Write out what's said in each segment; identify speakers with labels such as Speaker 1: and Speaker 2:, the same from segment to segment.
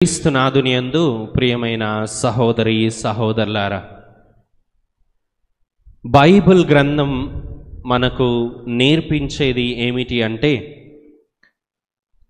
Speaker 1: క్రీస్తునాథుని యందు ప్రియమైన సహోదరి సహోదరులారా, బైబిల్ గ్రంథం మనకు నేర్పించేది ఏమిటి అంటే,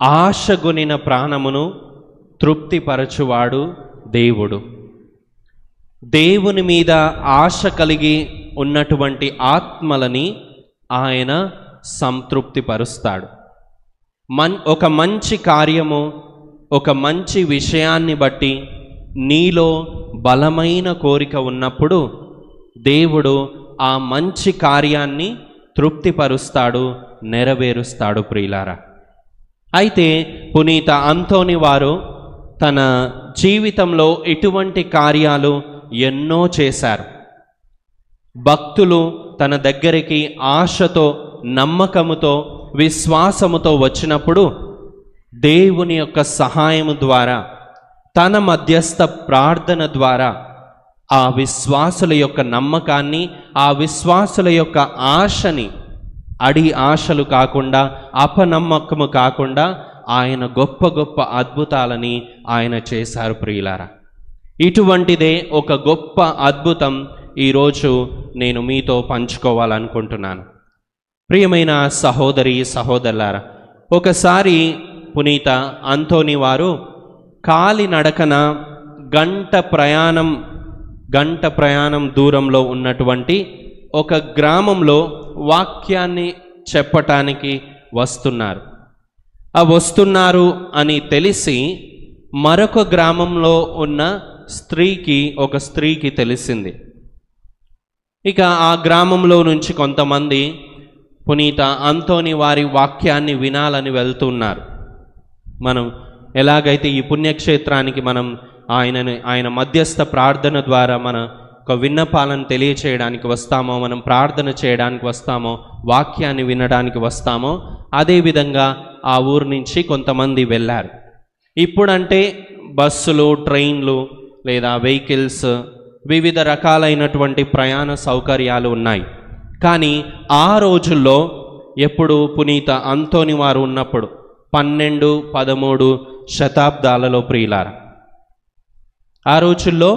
Speaker 1: ఆశగొనిన ప్రాణమును తృప్తిపరచువాడు దేవుడు. దేవుని మీద ఆశ కలిగి ఉన్నటువంటి ఆత్మలని ఆయన సంతృప్తిపరుస్తాడు. ఒక మంచి కార్యము, ఒక మంచి విషయాన్ని బట్టి నీలో బలమైన కోరిక ఉన్నప్పుడు దేవుడు ఆ మంచి కార్యాన్ని తృప్తిపరుస్తాడు, నెరవేరుస్తాడు. ప్రియులారా, అయితే పునీత అంతోని వారు తన జీవితంలో ఇటువంటి కార్యాలు ఎన్నో చేశారు. భక్తులు తన దగ్గరికి ఆశతో, నమ్మకముతో, విశ్వాసముతో వచ్చినప్పుడు దేవుని యొక్క సహాయము ద్వారా, తన మధ్యస్థ ప్రార్థన ద్వారా ఆ విశ్వాసుల యొక్క నమ్మకాన్ని, ఆ విశ్వాసుల యొక్క ఆశని, ఆశలు కాకుండా, అపనమ్మకము కాకుండా ఆయన గొప్ప గొప్ప అద్భుతాలని ఆయన చేశారు. ప్రియులారా, ఇటువంటిదే ఒక గొప్ప అద్భుతం ఈరోజు నేను మీతో పంచుకోవాలనుకుంటున్నాను. ప్రియమైన సహోదరి సహోదరులారా, ఒకసారి పునీత అంతోని వారు కాలినడకన గంట ప్రయాణం దూరంలో ఉన్నటువంటి ఒక గ్రామంలో వాక్యాన్ని చెప్పటానికి వస్తున్నారు అని తెలిసి మరొక గ్రామంలో ఉన్న ఒక స్త్రీకి తెలిసింది. ఇక ఆ గ్రామంలో నుంచి కొంతమంది పునీత అంతోని వారి వాక్యాన్ని వినాలని వెళ్తున్నారు. మనం ఎలాగైతే ఈ పుణ్యక్షేత్రానికి మనం ఆయన మధ్యస్థ ప్రార్థన ద్వారా మన ఒక విన్నపాలను తెలియచేయడానికి వస్తామో, మనం ప్రార్థన చేయడానికి వస్తామో, వాక్యాన్ని వినడానికి వస్తామో, అదేవిధంగా ఆ ఊరు నుంచి కొంతమంది వెళ్ళారు. ఇప్పుడంటే బస్సులు, ట్రైన్లు లేదా వెహికల్స్, వివిధ రకాలైనటువంటి ప్రయాణ సౌకర్యాలు ఉన్నాయి. కానీ ఆ రోజుల్లో, ఎప్పుడు పునీత అంతోని వారు ఉన్నప్పుడు 12, 13 శతాబ్దాలలో ప్రియులారా, ఆ రోజుల్లో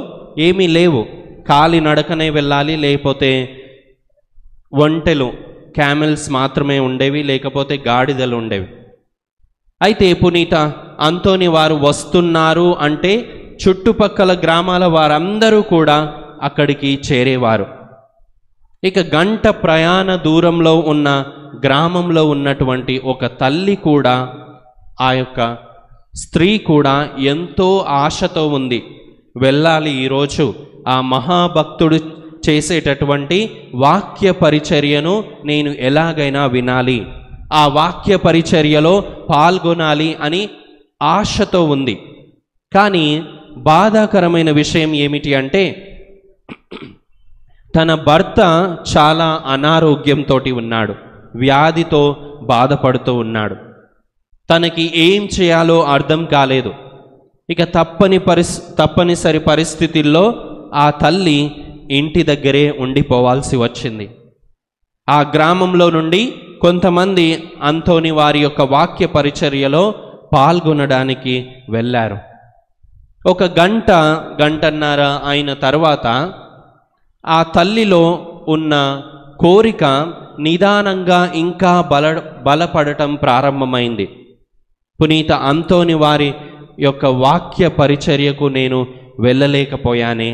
Speaker 1: ఏమీ లేవు. కాలినడకనే వెళ్ళాలి, లేకపోతే ఒంటెలు, క్యామెల్స్ మాత్రమే ఉండేవి, లేకపోతే గాడిదలు ఉండేవి. అయితే పునీత అంతోని వారు వస్తున్నారు అంటే చుట్టుపక్కల గ్రామాల వారందరూ కూడా అక్కడికి చేరేవారు. ఇక గంట ప్రయాణ దూరంలో ఉన్న గ్రామంలో ఉన్నటువంటి ఒక తల్లి కూడా, ఆ యొక్క స్త్రీ కూడా ఎంతో ఆశతో ఉంది. వెళ్ళాలి, ఈరోజు ఆ మహాభక్తుడు చేసేటటువంటి వాక్య పరిచర్యను నేను ఎలాగైనా వినాలి, ఆ వాక్య పరిచర్యలో పాల్గొనాలి అని ఆశతో ఉంది. కానీ బాధాకరమైన విషయం ఏమిటి అంటే, తన భర్త చాలా అనారోగ్యంతో ఉన్నాడు, వ్యాధితో బాధపడుతూ ఉన్నాడు. తనకి ఏం చేయాలో అర్థం కాలేదు. ఇక తప్పనిసరి పరిస్థితుల్లో ఆ తల్లి ఇంటి దగ్గరే ఉండిపోవాల్సి వచ్చింది. ఆ గ్రామంలో నుండి కొంతమంది అంతోని వారి యొక్క వాక్య పరిచర్యలో పాల్గొనడానికి వెళ్ళారు. ఒక గంటన్నర అయిన తర్వాత ఆ తల్లిలో ఉన్న కోరిక నిదానంగా ఇంకా బలపడటం ప్రారంభమైంది. పునీత అంతోని వారి యొక్క వాక్య పరిచర్యకు నేను వెళ్ళలేకపోయానే,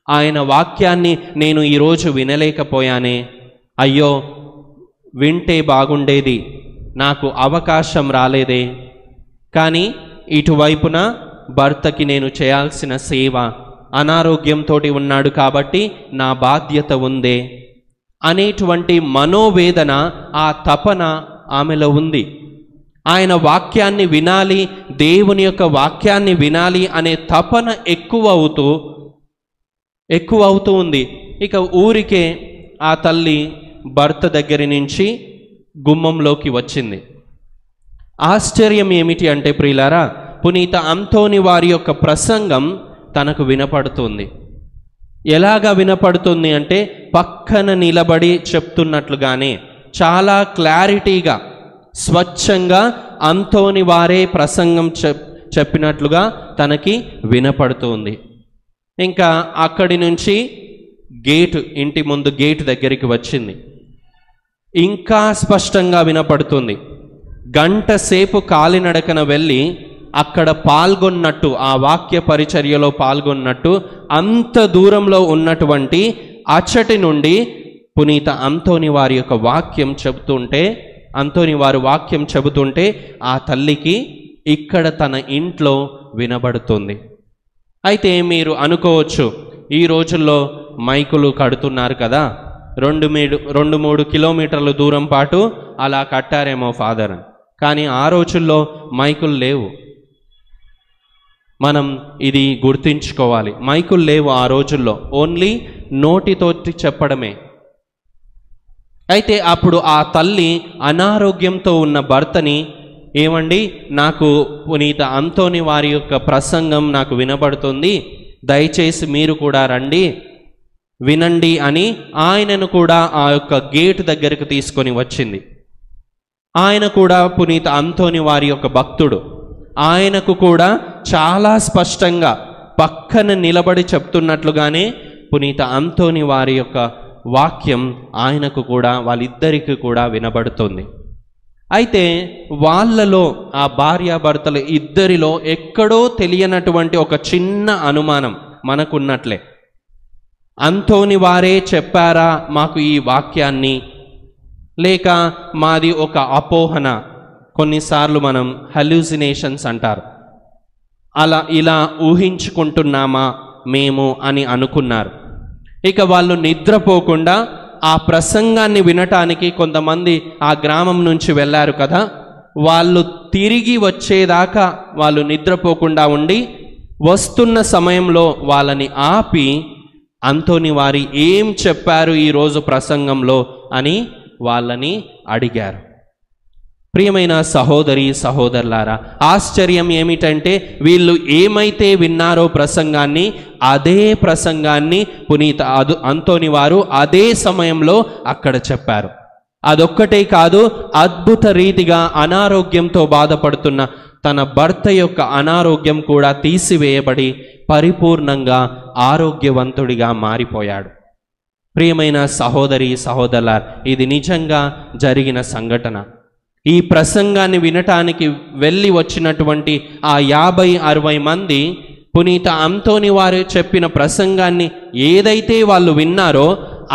Speaker 1: ఆయన వాక్యాన్ని నేను ఈరోజు వినలేకపోయానే, అయ్యో వింటే బాగుండేది, నాకు అవకాశం రాలేదే. కానీ ఇటువైపున భర్తకి నేను చేయాల్సిన సేవ, అనారోగ్యంతో ఉన్నాడు కాబట్టి నా బాధ్యత ఉందే అనేటువంటి మనోవేదన, ఆ తపన ఆమెలో ఉంది. ఆయన వాక్యాన్ని వినాలి, దేవుని యొక్క వాక్యాన్ని వినాలి అనే తపన ఎక్కువ అవుతూ ఉంది. ఇక ఊరికే ఆ తల్లి భర్త దగ్గర నుంచి గుమ్మంలోకి వచ్చింది. ఆశ్చర్యం ఏమిటి అంటే ప్రియులారా, పునీత అంతోని వారి యొక్క ప్రసంగం తనకు వినపడుతుంది. ఎలాగా వినపడుతుంది అంటే, పక్కన నిలబడి చెప్తున్నట్లుగానే చాలా క్లారిటీగా, స్వచ్ఛంగా అంతోని వారే ప్రసంగం చెప్పినట్లుగా తనకి వినపడుతుంది. ఇంకా అక్కడి నుంచి గేటు, ఇంటి ముందు గేటు దగ్గరికి వచ్చింది. ఇంకా స్పష్టంగా వినపడుతుంది. గంట సేపు కాలినడకన వెళ్ళి అక్కడ పాల్గొన్నట్టు, ఆ వాక్య పరిచర్యలో పాల్గొన్నట్టు అంత దూరంలో ఉన్నటువంటి అచ్చటి నుండి పునీత అంతోని వారి యొక్క వాక్యం చెబుతుంటే, అంతోని వారు వాక్యం చెబుతుంటే ఆ తల్లికి ఇక్కడ తన ఇంట్లో వినబడుతుంది. అయితే మీరు అనుకోవచ్చు, ఈ రోజుల్లో మైకులు కడుతున్నారు కదా, 2-3 కిలోమీటర్ల దూరం పాటు అలా కట్టారేమో ఫాదర్ అని. కానీ ఆ రోజుల్లో మైకులు లేవు. మనం ఇది గుర్తుంచుకోవాలి. మైకులు లేవు ఆ రోజుల్లో, ఓన్లీ నోటితోటి చెప్పడమే. అయితే అప్పుడు ఆ తల్లి అనారోగ్యంతో ఉన్న భర్తని, ఏమండి, నాకు పునీత అంతోని వారి యొక్క ప్రసంగం నాకు వినబడుతుంది, దయచేసి మీరు కూడా రండి వినండి అని ఆయనను కూడా ఆ యొక్క గేటు దగ్గరకు తీసుకొని వచ్చింది. ఆయన కూడా పునీత అంతోని వారి యొక్క భక్తుడు. ఆయనకు కూడా చాలా స్పష్టంగా పక్కన నిలబడి చెప్తున్నట్లుగానే పునీత అంతోని వారి యొక్క వాక్యం ఆయనకు కూడా, వాళ్ళిద్దరికీ కూడా వినబడుతుంది. అయితే వాళ్ళలో, ఆ భార్యాభర్తలు ఇద్దరిలో ఎక్కడో తెలియనటువంటి ఒక చిన్న అనుమానం మనకున్నట్లే. అంతోని వారే చెప్పారా మాకు ఈ వాక్యాన్ని, లేక మాది ఒక అపోహన, కొన్నిసార్లు మనం హల్యూసినేషన్స్ అంటారు, అలా ఇలా ఊహించుకుంటున్నామా మేము అని అనుకున్నారు. ఇక వాళ్ళు నిద్రపోకుండా ఆ ప్రసంగాన్ని వినటానికి కొంతమంది ఆ గ్రామం నుంచి వెళ్ళారు కదా, వాళ్ళు తిరిగి వచ్చేదాకా వాళ్ళు నిద్రపోకుండా ఉండి, వస్తున్న సమయంలో వాళ్ళని ఆపి అంతోని వారి ఏం చెప్పారు ఈరోజు ప్రసంగంలో అని వాళ్ళని అడిగారు. ప్రియమైన సహోదరి సహోదరులారా, ఆశ్చర్యం ఏమిటంటే వీళ్ళు ఏమైతే విన్నారో ప్రసంగాన్ని, అదే ప్రసంగాన్ని పునీత అంతోని వారు అదే సమయంలో అక్కడ చెప్పారు. అదొక్కటే కాదు, అద్భుత రీతిగా అనారోగ్యంతో బాధపడుతున్న తన భర్త యొక్క అనారోగ్యం కూడా తీసివేయబడి పరిపూర్ణంగా ఆరోగ్యవంతుడిగా మారిపోయాడు. ప్రియమైన సహోదరి సహోదరులారా, ఇది నిజంగా జరిగిన సంఘటన. ఈ ప్రసంగాన్ని వినటానికి వెళ్ళి వచ్చినటువంటి ఆ 50-60 మంది పునీత అంతోని వారు చెప్పిన ప్రసంగాన్ని ఏదైతే వాళ్ళు విన్నారో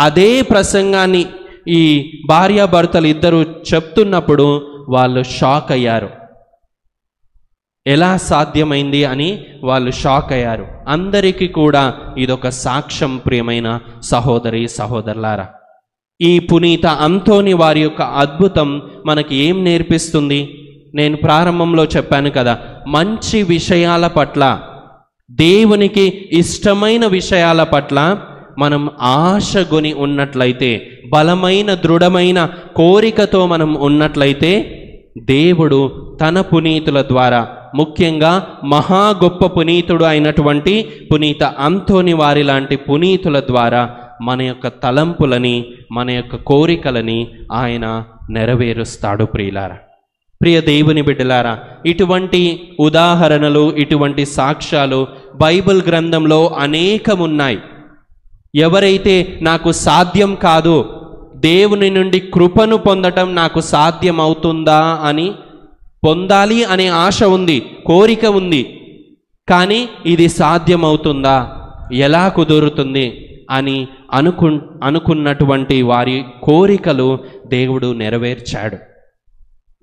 Speaker 1: అదే ప్రసంగాన్ని ఈ భార్యాభర్తలు ఇద్దరు చెప్తున్నప్పుడు వాళ్ళు షాక్ అయ్యారు. ఎలా సాధ్యమైంది అని వాళ్ళు షాక్ అయ్యారు. అందరికీ కూడా ఇదొక సాక్ష్యం. ప్రియమైన సహోదరి సహోదరులారా, ఈ పునీత అంతోని వారి యొక్క అద్భుతం మనకి ఏం నేర్పిస్తుంది? నేను ప్రారంభంలో చెప్పాను కదా, మంచి విషయాల పట్ల, దేవునికి ఇష్టమైన విషయాల పట్ల మనం ఆశగొని ఉన్నట్లయితే, బలమైన దృఢమైన కోరికతో మనం ఉన్నట్లయితే, దేవుడు తన పునీతుల ద్వారా, ముఖ్యంగా మహా గొప్ప పునీతుడు అయినటువంటి పునీత అంతోని వారి లాంటి పునీతుల ద్వారా మన యొక్క తలంపులని, మన యొక్క కోరికలని ఆయన నెరవేరుస్తాడు. ప్రియులారా, ప్రియ దేవుని బిడ్డలారా, ఇటువంటి ఉదాహరణలు, ఇటువంటి సాక్ష్యాలు బైబిల్ గ్రంథంలో అనేకమున్నాయి. ఎవరైతే నాకు సాధ్యం కాదు, దేవుని నుండి కృపను పొందటం నాకు సాధ్యం అవుతుందా అని, పొందాలి అనే ఆశ ఉంది, కోరిక ఉంది, కానీ ఇది సాధ్యమవుతుందా, ఎలా కుదురుతుంది అని అనుకున్నటువంటి వారి కోరికలు దేవుడు నెరవేర్చాడు.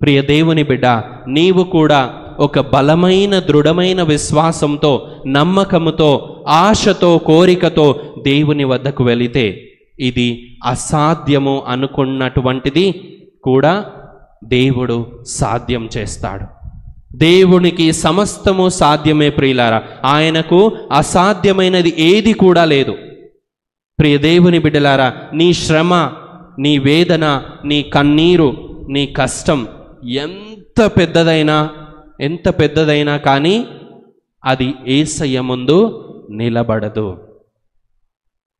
Speaker 1: ప్రియ దేవుని బిడ్డ, నీవు కూడా ఒక బలమైన దృఢమైన విశ్వాసంతో, నమ్మకముతో, ఆశతో, కోరికతో దేవుని వద్దకు వెళితే, ఇది అసాధ్యము అనుకున్నటువంటిది కూడా దేవుడు సాధ్యం చేస్తాడు. దేవునికి సమస్తము సాధ్యమే ప్రియులారా, ఆయనకు అసాధ్యమైనది ఏది కూడా లేదు. ప్రియ దేవుని బిడ్డలారా, నీ శ్రమ, నీ వేదన, నీ కన్నీరు, నీ కష్టం ఎంత పెద్దదైనా కానీ అది యేసయ్య ముందు నిలబడదు.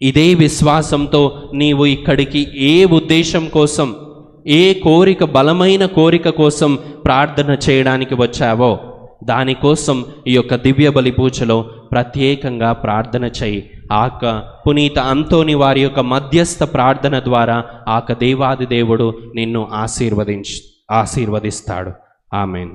Speaker 1: ఇదే విశ్వాసంతో నీవు ఇక్కడికి ఏ ఉద్దేశం కోసం, ఏ కోరిక, బలమైన కోరిక కోసం ప్రార్థన చేయడానికి వచ్చావో, దానికోసం ఈ యొక్క దివ్య బలి పూజలో ప్రత్యేకంగా ప్రార్థన చేయి. పునీత అంతోని వారి యొక్క మధ్యస్థ ప్రార్థన ద్వారా దేవాది దేవుడు నిన్ను ఆశీర్వదిస్తాడు. ఆమేన్.